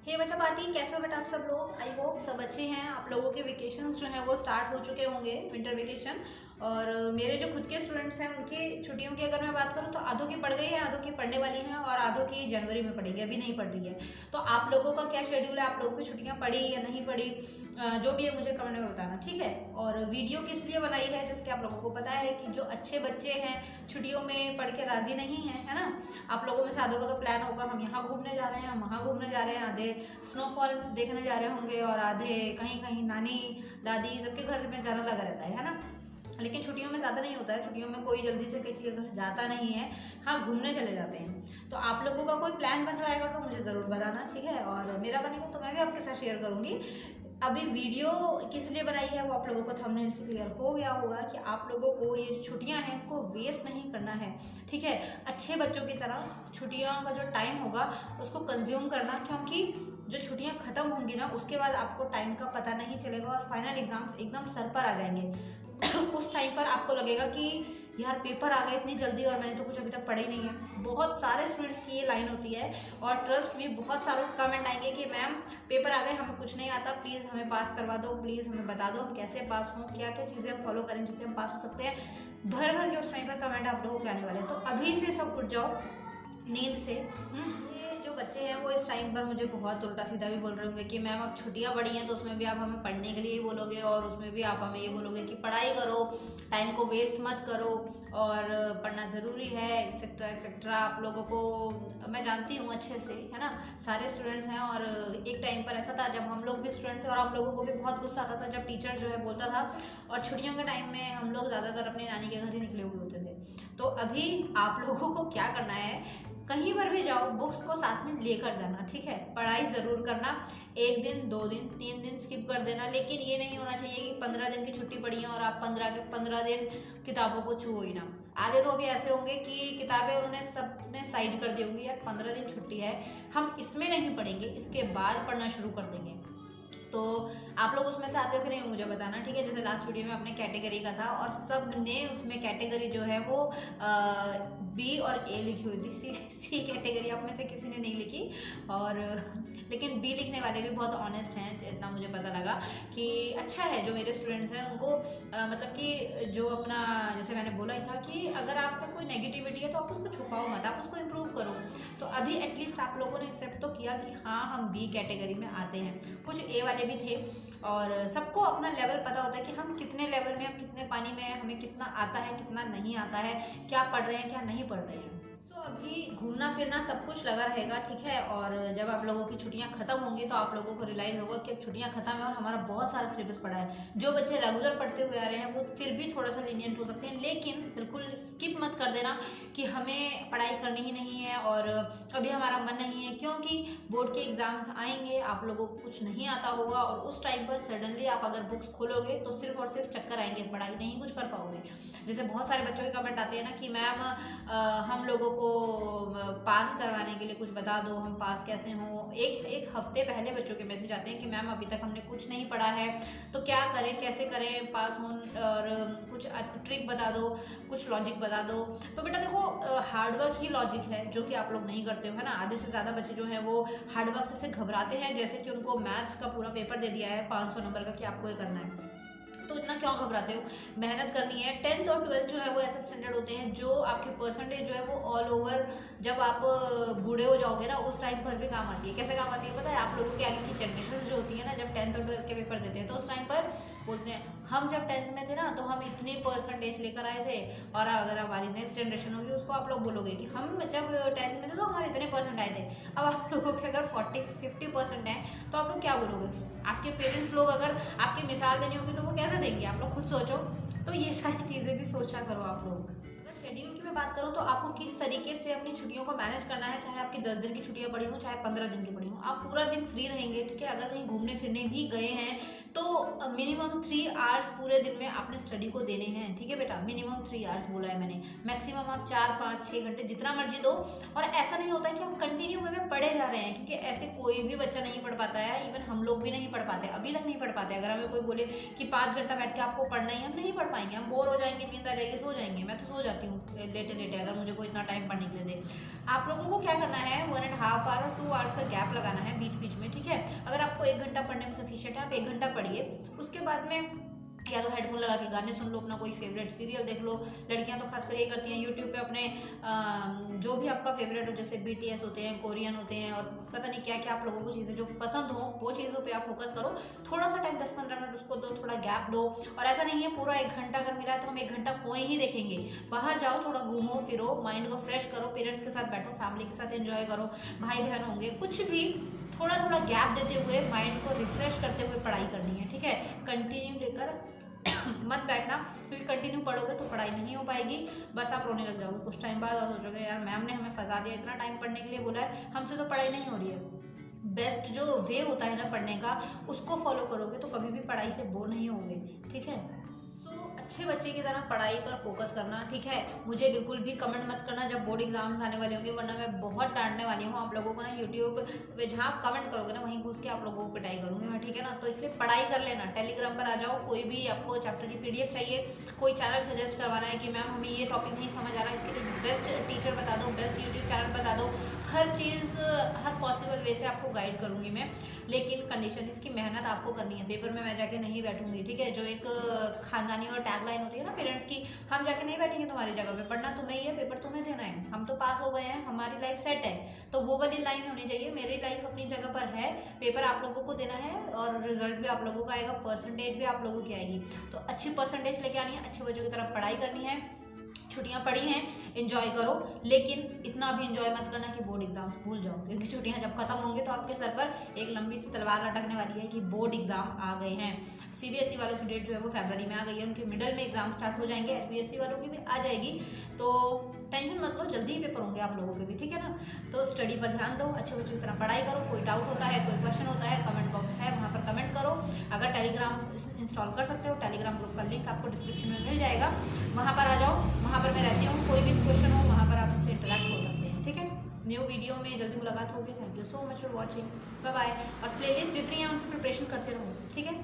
हे बच्चा पार्टी, कैसे हो बेटा आप सब लोग। आई होप सब अच्छे हैं। आप लोगों के वेकेशंस जो हैं वो स्टार्ट हो चुके होंगे, विंटर वेकेशन। और मेरे जो खुद के स्टूडेंट्स हैं उनकी छुट्टियों की अगर मैं बात करूं तो आधों की पड़ गई है, आधों की पढ़ने वाली हैं और आधों की जनवरी में पड़ेगी, अभी नहीं पढ़ रही है। तो आप लोगों का क्या शेड्यूल है, आप लोगों की छुट्टियां पड़ी या नहीं पड़ी, जो भी है मुझे कमेंट में बताना, ठीक है। और वीडियो किस लिए बनाई है, जैसे कि आप लोगों को पता है कि जो अच्छे बच्चे हैं छुट्टियों में पढ़ के राजी नहीं है ना। आप लोगों में से आधों का तो प्लान होगा हम यहाँ घूमने जा रहे हैं, हम वहाँ घूमने जा रहे हैं, आधे स्नोफॉल देखने जा रहे होंगे और आधे कहीं कहीं नानी दादी सबके घर में जाना लगा रहता है ना। लेकिन छुट्टियों में ज़्यादा नहीं होता है, छुट्टियों में कोई जल्दी से किसी के घर जाता नहीं है, हाँ घूमने चले जाते हैं। तो आप लोगों का कोई प्लान बन रहा है अगर तो मुझे ज़रूर बताना, ठीक है। और मेरा बनेगा तो मैं भी आपके साथ शेयर करूँगी। अभी वीडियो किस लिए बनाई है वो आप लोगों को थंबनेल से क्लियर हो गया होगा कि आप लोगों को ये छुट्टियां हैं इनको वेस्ट नहीं करना है, ठीक है। अच्छे बच्चों की तरह छुट्टियों का जो टाइम होगा उसको कंज्यूम करना, क्योंकि जो छुट्टियां खत्म होंगी ना उसके बाद आपको टाइम का पता नहीं चलेगा और फाइनल एग्जाम्स एकदम सर पर आ जाएंगे। उस टाइम पर आपको लगेगा कि यार पेपर आ गए इतनी जल्दी और मैंने तो कुछ अभी तक पढ़ा ही नहीं है। बहुत सारे स्टूडेंट्स की ये लाइन होती है और ट्रस्ट भी बहुत सारे कमेंट आएंगे कि मैम पेपर आ गए, हमें कुछ नहीं आता, प्लीज़ हमें पास करवा दो, प्लीज़ हमें बता दो हम कैसे पास हों, क्या क्या चीज़ें हम फॉलो करें जिससे हम पास हो सकते हैं। भर भर के उस टाइम पर कमेंट आप लोगों के आने वाले हैं। तो अभी से सब उठ जाओ नींद से। ये जो बच्चे हैं वो इस टाइम पर मुझे बहुत उल्टा सीधा भी बोल रहे होंगे कि मैम अब छुट्टियां बड़ी हैं तो उसमें भी आप हमें पढ़ने के लिए ही बोलोगे और उसमें भी आप हमें ये बोलोगे कि पढ़ाई करो, टाइम को वेस्ट मत करो और पढ़ना ज़रूरी है, एक्सेट्रा एक्सेट्रा। आप लोगों को मैं जानती हूँ अच्छे से, है ना, सारे स्टूडेंट्स हैं। और एक टाइम पर ऐसा था जब हम लोग भी स्टूडेंट थे और हम लोगों को भी बहुत गुस्सा आता था जब टीचर जो है बोलता था। और छुट्टियों के टाइम में हम लोग ज़्यादातर अपनी नानी के घर ही निकले हुए होते थे। तो अभी आप लोगों को क्या करना है, कहीं पर भी जाओ बुक्स को साथ में लेकर जाना, ठीक है। पढ़ाई ज़रूर करना, 1 दिन 2 दिन 3 दिन स्किप कर देना, लेकिन ये नहीं होना चाहिए कि 15 दिन की छुट्टी पड़ी है और आप 15 के 15 दिन किताबों को छुओ ही ना। आधे तो अभी ऐसे होंगे कि किताबें उन्होंने सबने साइड कर दी होंगी, यार 15 दिन छुट्टी है हम इसमें नहीं पढ़ेंगे, इसके बाद पढ़ना शुरू कर देंगे। तो आप लोग उसमें से आते हो कि नहीं मुझे बताना, ठीक है। जैसे लास्ट वीडियो में अपने कैटेगरी का था और सब ने उसमें कैटेगरी जो है वो बी और ए लिखी हुई थी। सी कैटेगरी आप में से किसी ने नहीं लिखी। और लेकिन बी लिखने वाले भी बहुत ऑनेस्ट हैं, इतना मुझे पता लगा कि अच्छा है जो मेरे स्टूडेंट्स हैं उनको मतलब कि जो अपना जैसे मैंने बोला ही था कि अगर आप में कोई नेगेटिविटी है तो आप उसको छुपाओ मत, आप उसको इम्प्रूव करो। तो अभी एटलीस्ट आप लोगों ने एक्सेप्ट तो किया कि हाँ हम बी कैटेगरी में आते हैं। कुछ ए वाले भी थे और सबको अपना लेवल पता होता है कि हम कितने लेवल में, हम कितने पानी में हैं, हमें कितना आता है कितना नहीं आता है, क्या पढ़ रहे हैं क्या नहीं पढ़ रहे हैं। तो अभी घूमना फिरना सब कुछ लगा रहेगा, ठीक है। और जब आप लोगों की छुट्टियां खत्म होंगी तो आप लोगों को रियलाइज होगा कि अब छुट्टियां खत्म है और हमारा बहुत सारा सिलेबस पड़ा है। जो बच्चे रेगुलर पढ़ते हुए आ रहे हैं वो फिर भी थोड़ा सा लीनियंट हो सकते हैं, लेकिन बिल्कुल स्किप मत कर देना कि हमें पढ़ाई करनी ही नहीं है और अभी हमारा मन नहीं है, क्योंकि बोर्ड के एग्जाम्स आएंगे, आप लोगों को कुछ नहीं आता होगा और उस टाइम पर सडनली आप अगर बुक्स खोलोगे तो सिर्फ और सिर्फ चक्कर आएंगे, पढ़ाई नहीं कुछ कर पाओगे। जैसे बहुत सारे बच्चों के कमेंट आते हैं ना कि मैम हम लोगों को पास करवाने के लिए कुछ बता दो, हम पास कैसे हों। एक हफ्ते पहले बच्चों के मैसेज आते हैं कि मैम अभी तक हमने कुछ नहीं पढ़ा है तो क्या करें, कैसे करें पास हों, और कुछ ट्रिक बता दो, कुछ लॉजिक बता दो। तो बेटा देखो हार्डवर्क ही लॉजिक है जो कि आप लोग नहीं करते हो, है ना। आधे से ज़्यादा बच्चे जो हैं वो हार्डवर्क से घबराते हैं, जैसे कि उनको मैथ्स का पूरा पेपर दे दिया है 500 नंबर का कि आपको ये करना है, तो इतना क्यों घबराते हो। मेहनत करनी है। 10th और 12th जो है वो ऐसे स्टैंडर्ड होते हैं जो आपके परसेंटेज जो है वो ऑल ओवर जब आप बूढ़े हो जाओगे ना उस टाइम पर भी काम आती है। कैसे काम आती है पता है, आप लोगों के आगे की जनरेशन जो होती है ना, जब 10th और 12th के पेपर देते हैं तो उस टाइम पर बोलते हैं हम जब 10th में थे ना तो हम इतने परसेंटेज लेकर आए थे, और अगर हमारी नेक्स्ट जनरेशन होगी उसको आप लोग बोलोगे कि हम जब 10th में थे तो हमारे इतने परसेंट आए थे। अब आप लोगों के अगर 40-50% है तो आप लोग क्या बोलोगे। आपके पेरेंट्स लोग अगर आपकी मिसाल देनी होगी तो वो कैसे देंगे, आप लोग खुद सोचो। तो ये सारी चीज़ें भी सोचा करो आप लोग। अगर शेड्यूल की मैं बात करूँ तो आपको किस तरीके से अपनी छुट्टियों को मैनेज करना है, चाहे आपकी 10 दिन की छुट्टियां पड़ी हो चाहे 15 दिन की पड़ी हो, आप पूरा दिन फ्री रहेंगे, ठीक है। अगर कहीं घूमने फिरने भी गए हैं तो मिनिमम 3 आवर्स पूरे दिन में आपने स्टडी को देने हैं, ठीक है बेटा। मिनिमम 3 आवर्स बोला है मैंने, मैक्सिमम आप 4-5-6 घंटे जितना मर्जी दो। और ऐसा नहीं होता है कि हम कंटिन्यू वे में पढ़े जा रहे हैं, क्योंकि ऐसे कोई भी बच्चा नहीं पढ़ पाता है, इवन हम लोग भी नहीं पढ़ पाते, अभी तक नहीं पढ़ पाते। अगर हमें कोई बोले कि 5 घंटा बैठ के आपको पढ़ना ही, हम नहीं पढ़ पाएंगे, हम बोर हो जाएंगे, नींद आ जाएगी, सो जाएंगे। मैं तो सो जाती हूँ लेटे लेटे अगर मुझे कोई इतना टाइम पढ़ने के लिए दे। आप लोगों को क्या करना है, 1.5 आवर और 2 आवर्स का गैप लगाना है बीच बीच में, ठीक है। पढ़ने में सफिशिएंट है, आप 1 घंटा पढ़िए। उसके बाद में या तो हेडफोन लगा के गाने सुन लो, अपना कोई फेवरेट सीरियल देख लो। लड़कियां तो खासकर ये करती हैं, यूट्यूब पे अपने जो भी आपका फेवरेट हो, जैसे BTS होते हैं, कोरियन होते हैं, और पता नहीं क्या क्या आप लोगों को चीज़ें जो पसंद हो वो चीज़ों पे आप फोकस करो। थोड़ा सा टाइम 10-15 मिनट उसको दो, थोड़ा गैप दो। और ऐसा नहीं है पूरा 1 घंटा अगर मिला है तो हम 1 घंटा फोन ही देखेंगे। बाहर जाओ, थोड़ा घूमो फिरो, माइंड को फ्रेश करो, पेरेंट्स के साथ बैठो, फैमिली के साथ एंजॉय करो, भाई बहन होंगे, कुछ भी थोड़ा थोड़ा गैप देते हुए माइंड को रिफ्रेश करते हुए पढ़ाई करनी है, ठीक है। कंटिन्यू लेकर मत बैठना, क्योंकि कंटिन्यू पढ़ोगे तो पढ़ाई नहीं हो पाएगी, बस आप रोने लग जाओगे कुछ टाइम बाद और सोचोगे यार मैम ने हमें फंसा दिया, इतना टाइम पढ़ने के लिए बोला है, हमसे तो पढ़ाई नहीं हो रही है। बेस्ट जो वे होता है ना पढ़ने का, उसको फॉलो करोगे तो कभी भी पढ़ाई से बोर नहीं होंगे, ठीक है। अच्छे बच्चे की तरह पढ़ाई पर फोकस करना, ठीक है। मुझे बिल्कुल भी कमेंट मत करना जब बोर्ड एग्जाम्स आने वाले होंगे, वरना मैं बहुत डांटने वाली हूँ आप लोगों को ना। यूट्यूब पे जहाँ आप कमेंट करोगे ना वहीं घुस के आप लोगों को पिटाई करूंगी मैं, ठीक है ना। तो इसलिए पढ़ाई कर लेना, टेलीग्राम पर आ जाओ, कोई भी आपको चैप्टर की PDF चाहिए, कोई चैनल सजेस्ट करवाना है कि मैम हमें ये टॉपिक नहीं समझ आ रहा, इसके लिए बेस्ट टीचर बता दो, बेस्ट यूट्यूब चैनल बता दो, हर चीज़ हर पॉसिबल वे से आपको गाइड करूंगी मैं। लेकिन कंडीशन इसकी मेहनत आपको करनी है, पेपर में मैं जाके नहीं बैठूंगी, ठीक है। जो एक खानदानी और टैगलाइन होती है ना पेरेंट्स की, हम जाके नहीं बैठेंगे तुम्हारी जगह पे, पढ़ना तुम्हें ही है, पेपर तुम्हें देना है, हम तो पास हो गए हैं, हमारी लाइफ सेट है। तो वो वाली लाइन होनी चाहिए, मेरी लाइफ अपनी जगह पर है, पेपर आप लोगों को देना है और रिजल्ट भी आप लोगों का आएगा, परसेंटेज भी आप लोगों की आएगी। तो अच्छी परसेंटेज लेके आनी है, अच्छे बच्चों की तरफ पढ़ाई करनी है। छुट्टियां पड़ी हैं, एंजॉय करो, लेकिन इतना भी एंजॉय मत करना कि बोर्ड एग्जाम्स भूल जाओ, क्योंकि छुट्टियां जब खत्म होंगे तो आपके सर पर एक लंबी सी तलवार लटकने वाली है कि बोर्ड एग्जाम आ गए हैं। CBSE वालों की डेट जो है वो फरवरी में आ गई है, उनके मिडल में एग्जाम स्टार्ट हो जाएंगे, SBSE वालों की भी आ जाएगी। तो टेंशन मत लो, जल्दी ही पेपर होंगे आप लोगों के भी, ठीक है ना। तो स्टडी पर ध्यान दो, अच्छे बच्चों की तरह पढ़ाई करो। कोई डाउट होता है, कोई क्वेश्चन होता है, कमेंट बॉक्स है वहाँ पर कमेंट करो। अगर टेलीग्राम इंस्टॉल कर सकते हो, टेलीग्राम ग्रुप का लिंक आपको डिस्क्रिप्शन में मिल जाएगा, वहाँ पर आ जाओ, वहाँ पर मैं रहती हूँ। कोई भी क्वेश्चन हो वहाँ पर आप मुझसे इंटरेक्ट हो सकते हैं, ठीक है। न्यू वीडियो में जल्दी मुलाकात होगी। Thank you so much for watching, bye bye. और प्लेलिस्ट जितनी है उनसे प्रिपरेशन करते रहो, ठीक है।